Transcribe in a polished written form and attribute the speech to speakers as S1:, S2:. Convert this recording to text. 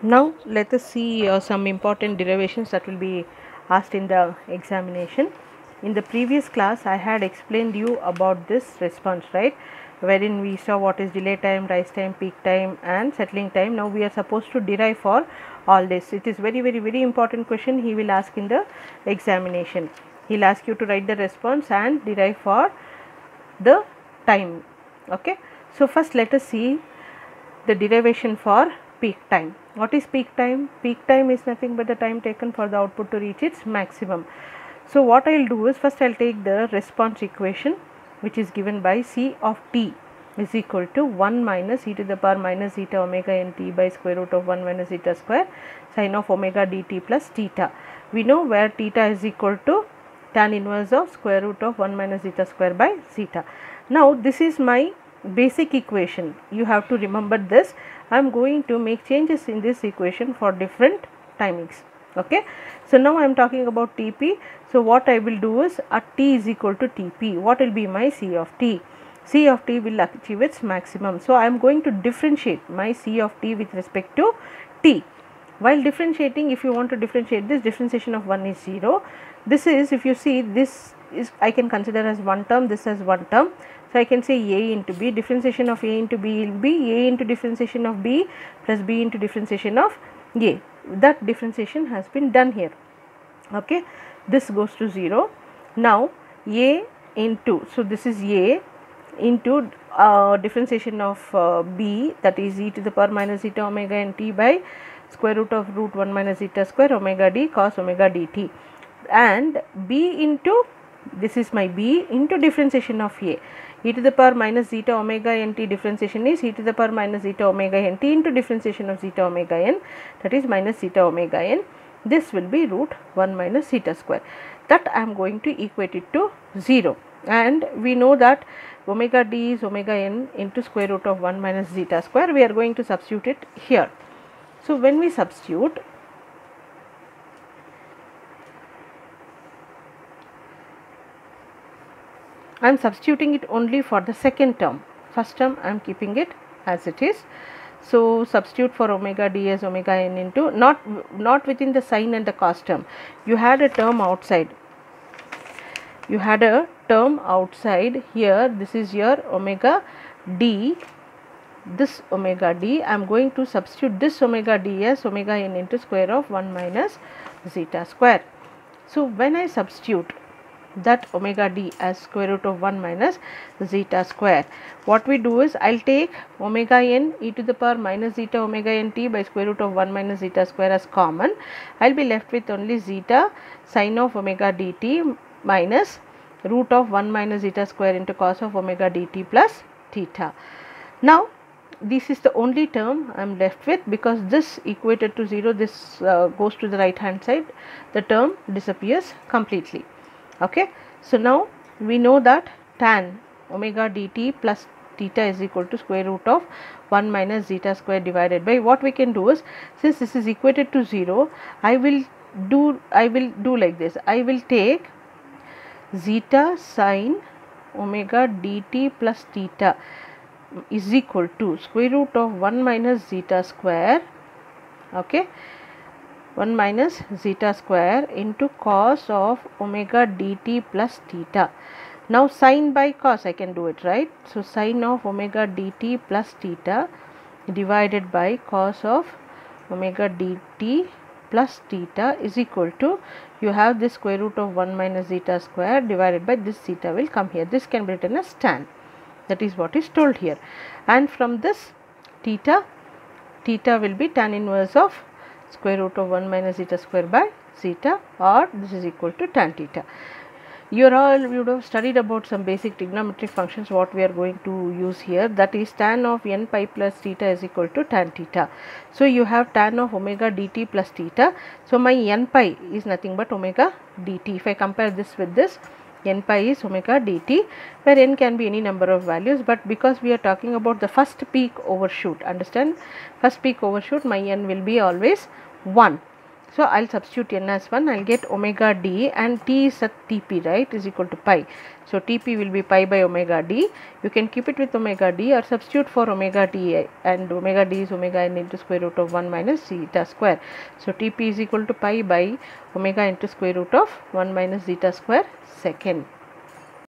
S1: Now let us see some important derivations that will be asked in the examination. In the previous class I had explained you about this response, right, wherein we saw what is delay time, rise time, peak time and settling time. Now we are supposed to derive for all this. It is very important question he will ask in the examination. He will ask you to write the response and derive for the time. Okay. So first let us see the derivation for peak time. What is peak time? Peak time is nothing but the time taken for the output to reach its maximum. So what I will do is, first I will take the response equation which is given by C of t is equal to 1 minus e to the power minus zeta omega n t by square root of 1 minus zeta square sin of omega dt plus theta. We know where theta is equal to tan inverse of square root of 1 minus zeta square by zeta. Now this is my basic equation. You have to remember this. I am going to make changes in this equation for different timings. Okay. So now I am talking about Tp. So what I will do is, at t is equal to Tp, what will be my C of t? C of t will achieve its maximum. So I am going to differentiate my C of t with respect to t. While differentiating, if you want to differentiate this, differentiation of 1 is 0. This is, if you see, this is, I can consider as one term, this as one term. So I can say A into B, differentiation of A into B will be A into differentiation of B plus B into differentiation of A. That differentiation has been done here. Okay, this goes to 0. Now A into, so this is A into differentiation of B, that is e to the power minus zeta omega n t by square root of root 1 minus zeta square omega d cos omega dt, and B into, this is my B into differentiation of A, e to the power minus zeta omega n t differentiation is e to the power minus zeta omega n t into differentiation of zeta omega n, that is minus zeta omega n. This will be root 1 minus zeta square. That I am going to equate it to 0, and we know that omega d is omega n into square root of 1 minus zeta square. We are going to substitute it here. So when we substitute, I am substituting it only for the second term. First term I am keeping it as it is. So substitute for omega d as omega n into, not within the sine and the cos term. You had a term outside. You had a term outside here. This is your omega d. This omega d, I am going to substitute this omega d as omega n into square of 1 minus zeta square. So when I substitute that omega d as square root of 1 minus zeta square, what we do is, I will take omega n e to the power minus zeta omega n t by square root of 1 minus zeta square as common. I will be left with only zeta sin of omega dt minus root of 1 minus zeta square into cos of omega dt plus theta. Now this is the only term I am left with, because this equated to 0, this goes to the right hand side, the term disappears completely. Okay. So now we know that tan omega dt plus theta is equal to square root of 1 minus zeta square divided by, what we can do is, since this is equated to 0, I will do like this. I will take zeta sin omega dt plus theta is equal to square root of 1 minus zeta square, okay, 1 minus zeta square into cos of omega dt plus theta. Now sin by cos I can do it, right? So sin of omega dt plus theta divided by cos of omega dt plus theta is equal to, you have this square root of 1 minus zeta square divided by this theta will come here. This can be written as tan. That is what is told here, and from this theta will be tan inverse of square root of 1 minus zeta square by zeta, or this is equal to tan theta. You would have studied about some basic trigonometric functions. What we are going to use here, that is tan of n pi plus theta is equal to tan theta. So you have tan of omega dt plus theta. So my n pi is nothing but omega dt. If I compare this with this, n pi is omega dt, where n can be any number of values, but because we are talking about the first peak overshoot, understand, first peak overshoot, my n will be always 1. So I'll substitute n as 1, I'll get omega d, and t is at Tp, right, is equal to pi. So Tp will be pi by omega d. You can keep it with omega d or substitute for omega d, and omega d is omega n into square root of 1 minus zeta square. So Tp is equal to pi by omega into square root of 1 minus zeta square second.